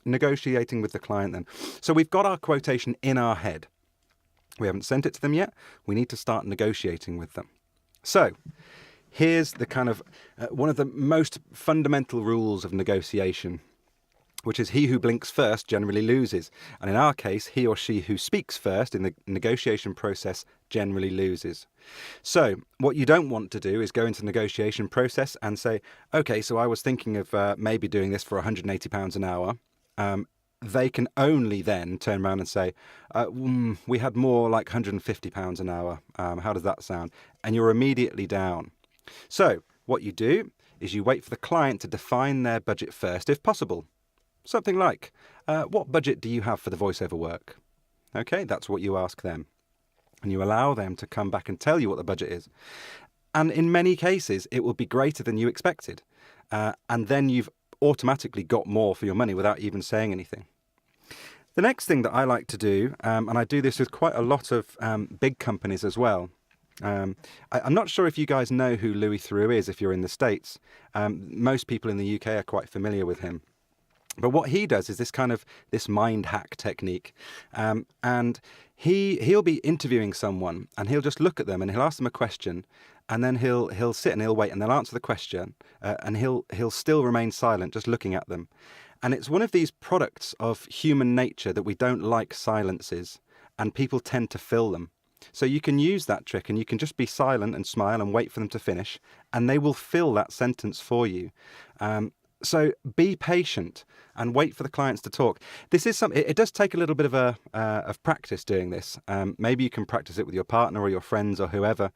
negotiating with the client then. So we've got our quotation in our head. We haven't sent it to them yet. We need to start negotiating with them. So here's the kind of one of the most fundamental rules of negotiation, which is he who blinks first generally loses. And in our case, he or she who speaks first in the negotiation process generally loses. So what you don't want to do is go into the negotiation process and say, okay, so I was thinking of maybe doing this for £180 an hour. They can only then turn around and say, we had more like £150 an hour. How does that sound? And you're immediately down. So what you do is you wait for the client to define their budget first, if possible. Something like, what budget do you have for the voiceover work? Okay, that's what you ask them. And you allow them to come back and tell you what the budget is. And in many cases, it will be greater than you expected. And then you've automatically got more for your money without even saying anything. The next thing that I like to do, and I do this with quite a lot of big companies as well. I'm not sure if you guys know who Louis Theroux is if you're in the States. Most people in the UK are quite familiar with him. But what he does is this mind hack technique, and he'll be interviewing someone, and he'll just look at them and he'll ask them a question, and then he'll sit and he'll wait, and they'll answer the question, and he'll still remain silent, just looking at them. And it's one of these products of human nature that we don't like silences, and people tend to fill them. So you can use that trick, and you can just be silent and smile and wait for them to finish, and they will fill that sentence for you. So be patient and wait for the clients to talk. This is something. It does take a little bit of practice doing this. Maybe you can practice it with your partner or your friends or whoever.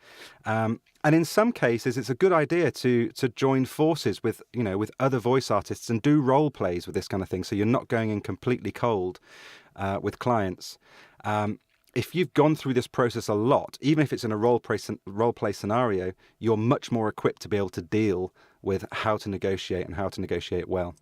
And in some cases, it's a good idea to join forces with other voice artists and do role plays with this kind of thing. So you're not going in completely cold with clients. If you've gone through this process a lot, even if it's in a role play scenario, you're much more equipped to be able to deal with how to negotiate and how to negotiate well.